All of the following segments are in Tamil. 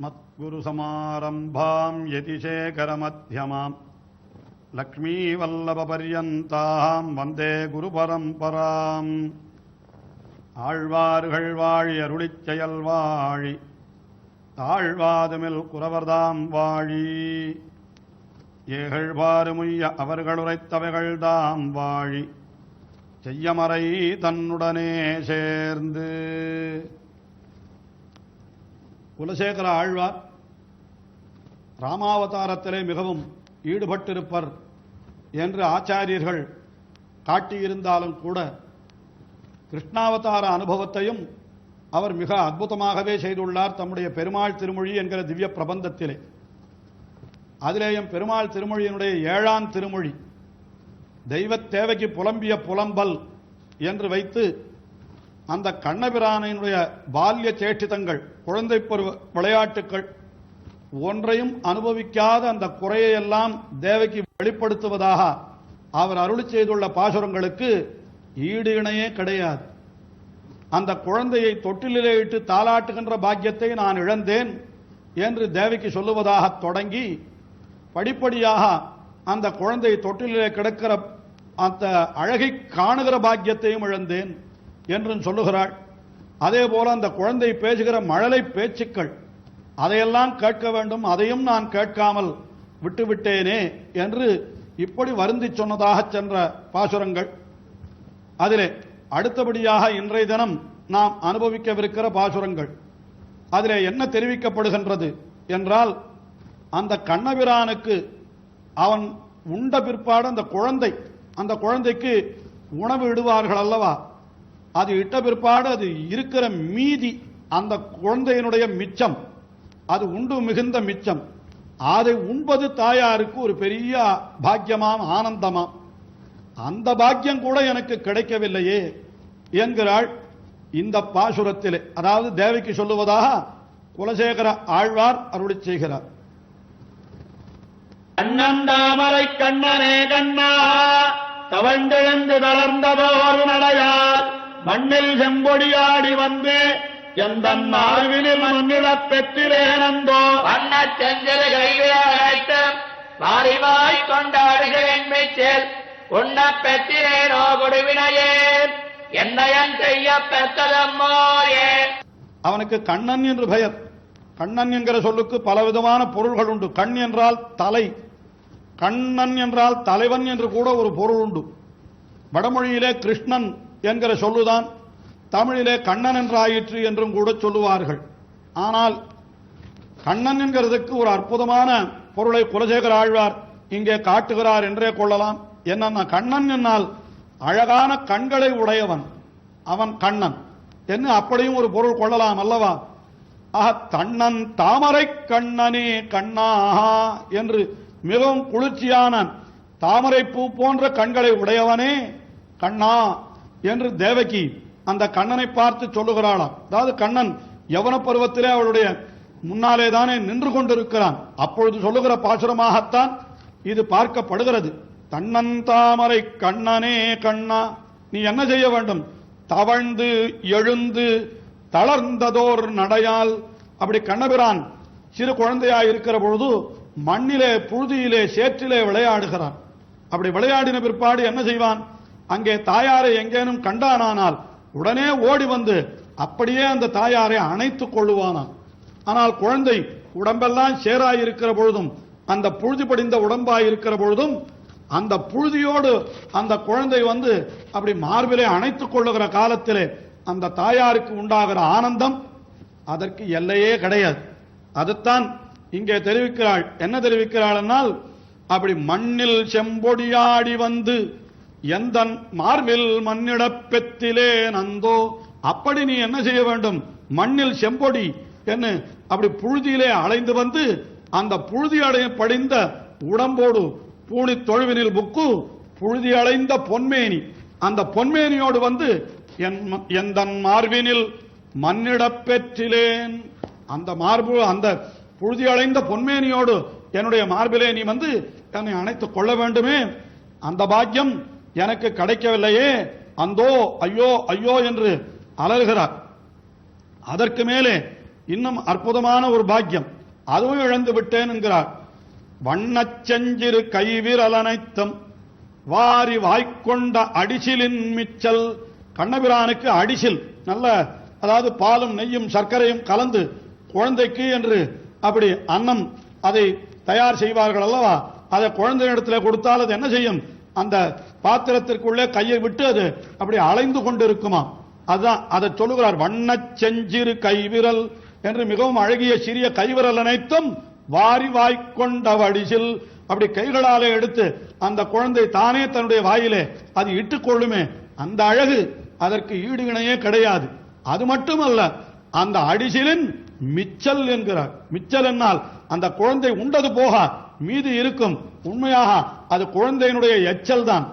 மத்குருசமாரம்பாம் யதிசேகரமத்யமாம் லக்ஷ்மீவல்லபபர்யந்தாம் வந்தே குருபரம்பராம். ஆழ்வார்கள் வாழி அருளிச் செயல் வாழி தாழ்வாதுமில் குரவர்தாம் வாழி ஏகழ்வாறுமுய்ய அவர்களுரைத்தவைகள்தாம் வாழி செய்யமறை தன்னுடனே சேர்ந்து. குலசேகர ஆழ்வார் ராமாவதாரத்திலே மிகவும் ஈடுபட்டிருப்பர் என்று ஆச்சாரியர்கள் காட்டியிருந்தாலும் கூட கிருஷ்ணாவதார அனுபவத்தையும் அவர் மிக அற்புதமாகவே செய்துள்ளார் தம்முடைய பெருமாள் திருமொழி என்கிற திவ்ய பிரபந்தத்திலே. அதிலேயும் பெருமாள் திருமொழியினுடைய 7ஆம் திருமொழி தெய்வத் தேவைக்கு புலம்பிய புலம்பல் என்று வைத்து அந்த கண்ணபிரானினுடைய பால்ய சேஷ்டிதங்கள், குழந்தை பருவ விளையாட்டுக்கள் ஒன்றையும் அனுபவிக்காத அந்த குறையெல்லாம் தேவைக்கு வெளிப்படுத்துவதாக அவர் அருளி செய்துள்ள பாசுரங்களுக்கு ஈடு இணையே கிடையாது. அந்த குழந்தையை தொட்டிலே இட்டு தாலாட்டுகின்ற பாக்கியத்தை நான் இழந்தேன் என்று தேவிக்கு சொல்லுவதாக தொடங்கி படிப்படியாக அந்த குழந்தை தொட்டிலே கிடக்கிற அந்த அழகை காணுகிற பாக்கியத்தையும் இழந்தேன் என்றும் சொல்லுகிறாள். அதே போல அந்த குழந்தை பேசுகிற மழலை பேச்சுக்கள் அதையெல்லாம் கேட்க வேண்டும், அதையும் நான் கேட்காமல் விட்டுவிட்டேனே என்று இப்படி வருந்தி சொன்னதாக சென்ற பாசுரங்கள். அதிலே அடுத்தபடியாக இன்றைய தினம் நாம் அனுபவிக்கவிருக்கிற பாசுரங்கள். அதிலே என்ன தெரிவிக்கப்படுகின்றது என்றால், அந்த கண்ணபிரானுக்கு அவன் உண்ட பிற்பாடு அந்த குழந்தைக்கு உணவு இடுவார்கள் அல்லவா, அது இட்ட பிற்பாடு அது இருக்கிற மீதி அந்த குழந்தையினுடைய மிச்சம், அது உண்டு மிகுந்த மிச்சம், அதை உண்பது தாயாருக்கு ஒரு பெரிய பாக்கியமாம், ஆனந்தமாம். அந்த பாக்கியம் கூட எனக்கு கிடைக்கவில்லையே என்கிறாள் இந்த பாசுரத்திலே. அதாவது தேவிக்கு சொல்லுவதாக குலசேகர ஆழ்வார் அருளி செய்கிறார். கண்ணந்தாமரை கண்ணனே கண்ணா தவழ்ந்தெழுந்து தளர்ந்ததோர் நடையார் மண்ணில் செம்பொடியாடி வந்து எந்தன் மார்பினில் மண்ணிடப் பெற்றிலேனந்தோ வண்ண செஞ்சல் கைவிழாய்த்து மாறிவாய் கொண்டாடுகிறேன் மெச்சேல் உண்ண பெற்றிலேனோ கொடுவினையே என்னையன் செய்ய பெற்றதம்மோயே. அவனுக்கு கண்ணன் என்று பெயர். கண்ணன் என்கிற சொல்லுக்கு பலவிதமான பொருள்கள் உண்டு. கண் என்றால் தலை, கண்ணன் என்றால் தலைவன் என்று கூட ஒரு பொருள் உண்டு. வடமொழியிலே கிருஷ்ணன் என்கிற சொல்லுதான் தமிழிலே கண்ணன் என்றாயிற்று என்றும் கூட சொல்லுவார்கள். ஆனால் கண்ணன் என்கிறதுக்கு ஒரு அற்புதமான பொருளை குலசேகர ஆழ்வார் இங்கே காட்டுகிறார் என்றே கொள்ளலாம். என்னன்னா, கண்ணன் என்னால் அழகான கண்களை உடையவன், அவன் கண்ணன் என்று அப்படியும் ஒரு பொருள் கொள்ளலாம் அல்லவா. தண்ணன் தாமரை கண்ணனே கண்ணா என்று மிகவும் குளிர்ச்சியான தாமரை பூ போன்ற கண்களை உடையவனே கண்ணா என்று தேவகி அந்த கண்ணனை பார்த்து சொல்லுகிறாளாம். அதாவது கண்ணன் யவன பருவத்திலே அவளுடைய முன்னாலே தானே நின்று கொண்டிருக்கிறான். அப்பொழுது சொல்லுகிற பாசுரமாகத்தான் இது பார்க்கப்படுகிறது. தண்ணன் தாமரை கண்ணனே கண்ணா, நீ என்ன செய்ய வேண்டும்? தவழ்ந்து எழுந்து தளர்ந்ததோர் நடையால். அப்படி கண்ணபிரான் சிறு குழந்தையாய் இருக்கிற பொழுது மண்ணிலே புழுதியிலே சேற்றிலே விளையாடுகிறான். அப்படி விளையாடின பிற்பாடு என்ன செய்வான்? அங்கே தாயாரை எங்கேனும் கண்டானால் உடனே ஓடி வந்து அப்படியே அந்த தாயாரை அணைத்துக் கொள்ளுவானான். ஆனால் குழந்தை உடம்பெல்லாம் சேராயிருக்கிற பொழுதும் அந்த புழுதி படிந்த உடம்பாயிருக்கிற பொழுதும் அந்த புழுதியோடு அந்த குழந்தை வந்து அப்படி மார்பிலே அணைத்துக் கொள்ளுகிற காலத்திலே அந்த தாயாருக்கு உண்டாகிற ஆனந்தம் அதற்கு எல்லையே கிடையாது. அதுதான் இங்கே தெரிவிக்கிறாள். என்ன தெரிவிக்கிறாள் என்னால், அப்படி மண்ணில் செம்பொடியாடி வந்து எந்தன் மார்பில் மண்ணிடப் பெற்றிலே நந்தோ. அப்படி நீ என்ன செய்ய வேண்டும்? மண்ணில் செம்பொடி என்ன அப்படி புழுதியிலே அலைந்து வந்து அந்த புழுதி படிந்த உடம்போடு பூணி தொழுவினில் புக்கு புழுதி அலைந்த பொன்மேனி, அந்த பொன்மேனியோடு வந்து எந்தன் மார்பினில் மண்ணிடப் பெற்றிலேன். அந்த மார்பு அந்த புழுதி அலைந்த பொன்மேனியோடு என்னுடைய மார்பிலே நீ வந்து என்னை அணைத்துக் கொள்ள வேண்டுமே, அந்த பாக்கியம் எனக்கு கிடைக்கவில்லையே, அந்தோ ஐயோ ஐயோ என்று அலறுகிறார். அதற்கு மேலே இன்னும் அற்புதமான ஒரு பாக்கியம், அதுவும் இழந்து விட்டேன் என்கிறார். வண்ணச்செஞ்சிறு கைவிரலனைத்தும் வாரி வாய்க்கொண்ட அடிசிலின் மிச்சல். கண்ணபிரானுக்கு அடிசில் நல்ல, அதாவது பாலும் நெய்யும் சர்க்கரையும் கலந்து குழந்தைக்கு என்று அப்படி அன்னம் அதை தயார் செய்வார்கள் அல்லவா, அதை குழந்தையிடத்தில் கொடுத்தால் அது என்ன செய்யும், அந்த பாத்திரத்திற்குள்ளே கையை விட்டு அது அப்படி அலைந்து கொண்டிருக்குமா, அதுதான் அதை சொல்லுகிறார். வண்ணச்செஞ்சிறு கைவிரல் என்று மிகவும் அழகிய சிறிய கைவிரல் அனைத்தும் வாரி வாய்க்கொண்ட வடிசில், அப்படி கைகளாலே எடுத்து அந்த குழந்தை தானே தன்னுடைய வாயிலே அது இட்டுக் கொள்ளுமே, அந்த அழகு அதற்கு ஈடு இணையே கிடையாது. அது மட்டுமல்ல, அந்த அடிசிலின் மிச்சல் என்கிறார். மிச்சல் என்னால் அந்த குழந்தை உண்டது போக மீது இருக்கும், உண்மையாக அது குழந்தையினுடைய எச்சல் தான்.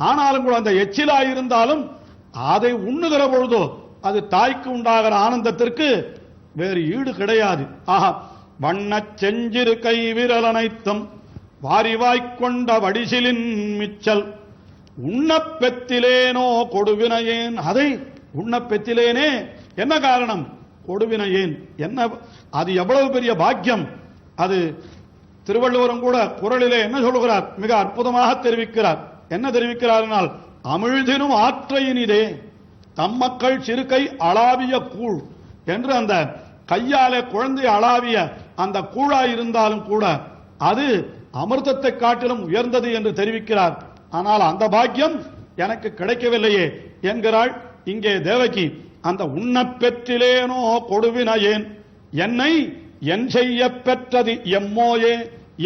ஆனாலும் கூட அந்த எச்சிலாயிருந்தாலும் அதை உண்ணுகிற பொழுதோ அது தாய்க்கு உண்டாகிற ஆனந்தத்திற்கு வேறு ஈடு கிடையாது. ஆஹா, வண்ணச் செஞ்சிறு கை விரல் அனைத்தும் வாரிவாய்க்கொண்ட வடிசிலின் மிச்சல். உண்ணப்பெத்திலேனோ கொடுவினையேன், அதை உண்ணப்பெத்திலேனே, என்ன காரணம், கொடுவினையேன், என்ன அது எவ்வளவு பெரிய பாக்கியம். அது திருவள்ளுவரும் கூட குறளிலே என்ன சொல்லுகிறார், மிக அற்புதமாக தெரிவிக்கிறார். என்ன தெரிவிக்கிறார், அமிழ்தினும் ஆற்றையினிதே தம்மக்கள் சிறுகை அளாவிய கூழ் என்று, அந்த கையாலே குழந்தை அளாவிய அந்த கூழாயிருந்தாலும் கூட அது அமிர்தத்தை காட்டிலும் உயர்ந்தது என்று தெரிவிக்கிறார். ஆனால் அந்த பாக்கியம் எனக்கு கிடைக்கவில்லையே என்கிறாள் இங்கே தேவகி. அந்த உண்ணப்பெற்றிலேனோ கொடுவினையேன், என்னை என் செய்ய பெற்றது எம்மோயே.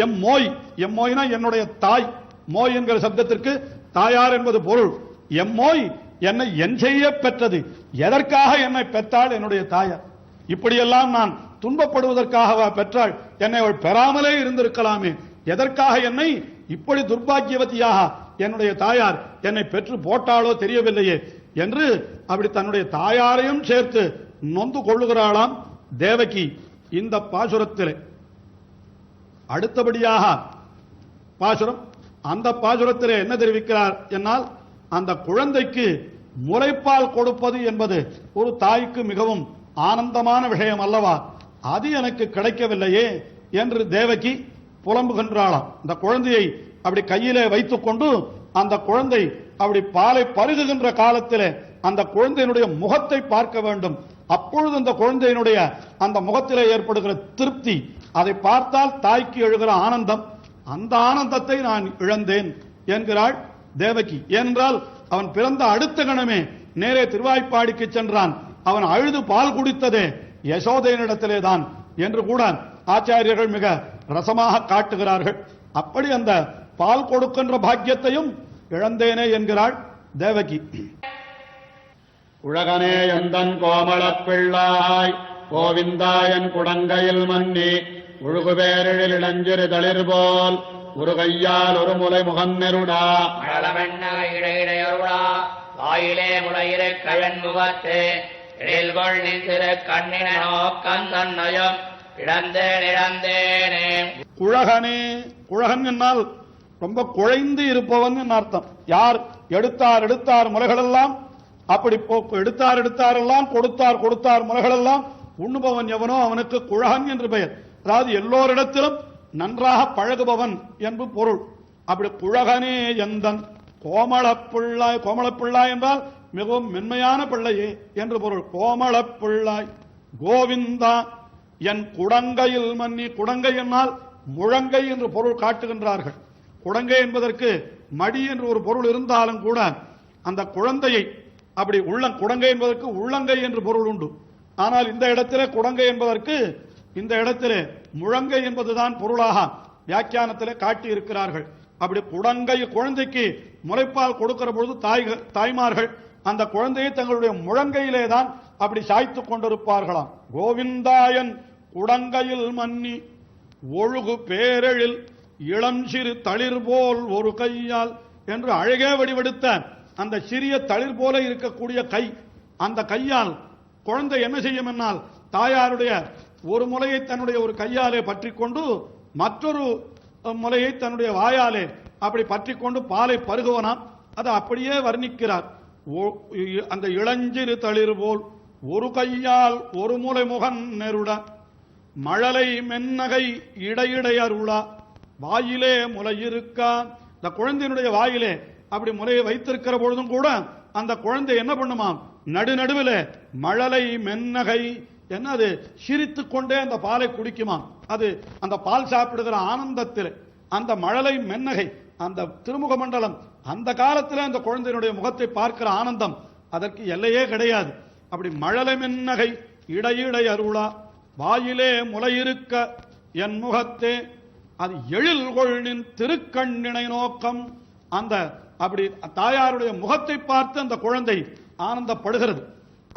எம்மோய், எம்மோய்னா என்னுடைய தாய், மோய் என்கிற சப்தத்திற்கு தாயார் என்பது பொருள். எம்மோய் என்னை என் செய்ய பெற்றது, எதற்காக என்னை பெற்றாள் என்னுடைய தாயார், இப்படியெல்லாம் நான் துன்பப்படுவதற்காக பெற்றாள், என்னை அவள் பெறாமலே இருந்திருக்கலாமே, எதற்காக என்னை இப்படி துர்பாக்கியவதியாக என்னுடைய தாயார் என்னை பெற்று போட்டாளோ தெரியவில்லையே என்று அப்படி தன்னுடைய தாயாரையும் சேர்த்து நொந்து கொள்ளுகிறாளாம் தேவகி இந்த பாசுரத்திலே. அடுத்தபடியாக பாசுரம், அந்த பாசுரத்திலே என்ன தெரிவிக்கிறார் என்னால், அந்த குழந்தைக்கு முலைப்பால் கொடுப்பது என்பது ஒரு தாய்க்கு மிகவும் ஆனந்தமான விஷயம் அல்லவா, அது எனக்கு கிடைக்கவில்லையே என்று தேவகி புலம்புகின்றாளாம். இந்த குழந்தையை அப்படி கையிலே வைத்துக் கொண்டு அந்த குழந்தை அப்படி பாலை பருகுகின்ற காலத்திலே அந்த குழந்தையினுடைய முகத்தை பார்க்க வேண்டும். அப்பொழுது அந்த குழந்தையினுடைய அந்த முகத்திலே ஏற்படுகிற திருப்தி, அதை பார்த்தால் தாய்க்கு எழுகிற ஆனந்தம், அந்த ஆனந்தத்தை நான் இழந்தேன் என்கிறாள் தேவகி. ஏனென்றால் அவன் பிறந்த அடுத்த கணமே நேரே திருவாய்ப்பாடிக்கு சென்றான், அவன் அழுது பால் குடித்ததே யசோதையினிடத்திலே தான் என்று கூட ஆச்சாரியர்கள் மிக ரசமாக காட்டுகிறார்கள். அப்படி அந்த பால் கொடுக்கின்ற பாக்கியத்தையும் இழந்தேனே என்கிறாள் தேவகி. உலகனே எந்தன் கோமளப் பிள்ளாய் கோவிந்தாயன் குடங்கையில் மன்னி உழுகுபேரில் இளஞ்சிறு தளிர் போல் ஒரு கையால் ஒரு முலை முகன்னெருடா இடையிடையொருடா வாயிலே முளையிரு கழன் முகத்தே இடையில்கொள் நின்றிரு கண்ணின நோக்கம் தன்னயம் இழந்தேன் இழந்தேனே. குழகனே, குழகன் என்னால் ரொம்ப குழைந்து இருப்பவன் என்று அர்த்தம். யார் எடுத்தார் எடுத்தார் முறைகளெல்லாம் அப்படி எடுத்தார் எடுத்தாரெல்லாம் கொடுத்தார் கொடுத்தார் முறைகளெல்லாம் உண்ணுபவன் எவனோ அவனுக்கு குழகன் என்று பெயர். அதாவது எல்லோரிடத்திலும் நன்றாக பழகுபவன் என்று பொருள். அப்படி குழகனே எந்தன் கோமளப்பிள்ளாய், கோமளப்பிள்ளாய் என்றால் மிகவும் மென்மையான பிள்ளையே என்று பொருள். கோமளப்பிள்ளாய் கோவிந்தா என் குடங்கையில் மன்னி, குடங்கை என்னால் முழங்கை என்று பொருள் காட்டுகின்றார்கள். குடங்கை என்பதற்கு மடி என்று ஒரு பொருள் இருந்தாலும் கூட அந்த குழந்தையை அப்படி குடங்கை என்பதற்கு உள்ளங்கை என்று பொருள் உண்டு. ஆனால் இந்த இடத்திலே குடங்கை என்பதற்கு இந்த இடத்திலே முழங்கை என்பதுதான் பொருளாக வியாக்கியானத்திலே காட்டி இருக்கிறார்கள். அப்படி குடங்கை, குழந்தைக்கு முலைப்பால் கொடுக்கிற பொழுது தாய்மார்கள் அந்த குழந்தையை தங்களுடைய முழங்கையிலே தான் அப்படி சாய்த்துக் கொண்டிருப்பார்களாம். கோவிந்தாயன் குடங்கையில் மன்னி ஒழுகு பேரெழில் இளம் சிறு தளிர் போல் ஒரு கையால் என்று அழகே வடிவெடுத்த அந்த சிறிய தளிர் போல இருக்கக்கூடிய கை, அந்த கையால் குழந்தை என்ன செய்யும் என்னால் தாயாருடைய ஒரு முலையை தன்னுடைய ஒரு கையாலே பற்றி கொண்டு மற்றொரு முலையை தன்னுடைய வாயாலே அப்படி பற்றி கொண்டு பாலை பருகுவனாம். அதை அப்படியே வர்ணிக்கிறார். அந்த இளஞ்சிறு தளிர் போல் ஒரு கையால் ஒரு முலை முகன் நெருட மழலை மென்னகை இடையிடை அருளா வாயிலே முலை இருக்கா. இந்த குழந்தையினுடைய வாயிலே அப்படி முலையை வைத்திருக்கிற பொழுதும் கூட அந்த குழந்தை என்ன பண்ணுமாம், நடுநடுவில் மழலை மென்னகை என்னது சிரித்துக் கொண்டே அந்த பாலை குடிக்குமாம். அது அந்த பால் சாப்பிடுகிற ஆனந்தத்தில் அந்த மழலை மென்னகை, அந்த திருமுக மண்டலம், அந்த காலத்தில் அந்த குழந்தையினுடைய முகத்தை பார்க்கிற ஆனந்தம் அதற்கு எல்லையே கிடையாது. அப்படி மழலை மென்னகை இடையிடை அருளா வாயிலே முலையிருக்க என் முகத்தே அது எழில்கொள்ளின் திருக்கண்ணினை நோக்கம். அந்த அப்படி தாயாருடைய முகத்தை பார்த்து அந்த குழந்தை ஆனந்தப்படுகிறது.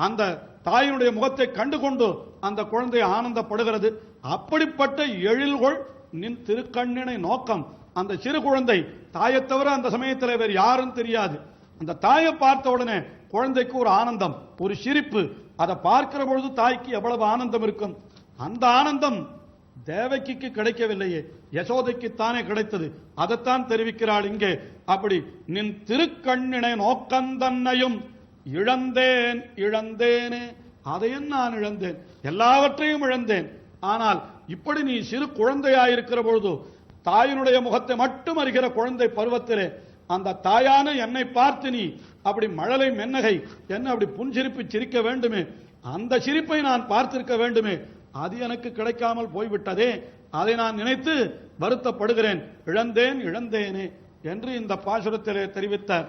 அந்த தாயினுடைய முகத்தை கண்டுகொண்டு அந்த குழந்தை ஆனந்தப்படுகிறது. அப்படிப்பட்ட எழில்கொள் நின் திருக்கண்ணினை நோக்கம். அந்த சிறு குழந்தை தாயை தவிர அந்த சமயத்தில் வேறு யாரும் தெரியாது. அந்த தாயை பார்த்த உடனே குழந்தைக்கு ஒரு ஆனந்தம், ஒரு சிரிப்பு. அதை பார்க்கிற பொழுது தாய்க்கு எவ்வளவு ஆனந்தம் இருக்கும். அந்த ஆனந்தம் தேவகிக்கு கிடைக்கவில்லையே, யசோதைக்குத்தானே கிடைத்தது. அதைத்தான் தெரிவிக்கிறாள் இங்கே. அப்படி நின் திருக்கண்ணினை நோக்கந்தன்னையும் இழந்தேன் இழந்தேனே. அதையும் நான் இழந்தேன், எல்லாவற்றையும் இழந்தேன். ஆனால் இப்படி நீ சிறு குழந்தையாயிருக்கிற பொழுது தாயினுடைய முகத்தை மட்டும் அறிகிற குழந்தை பருவத்திலே அந்த தாயான என்னை பார்த்து நீ அப்படி மழலை மென்னகை என்ன அப்படி புன்சிரிப்பு சிரிக்க வேண்டுமே, அந்த சிரிப்பை நான் பார்த்திருக்க வேண்டுமே, அது எனக்கு கிடைக்காமல் போய்விட்டதே. அதை நான் நினைத்து வருத்தப்படுகிறேன். இழந்தேன் இழந்தேனே என்று இந்த பாசுரத்திலே தெரிவித்தார்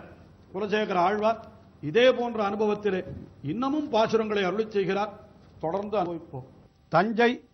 குலசேகர ஆழ்வார். இதே போன்ற அனுபவத்திலே இன்னமும் பாசுரங்களை அருளிச் செய்கிறார். தொடர்ந்து அனுபவிப்போம். தஞ்சை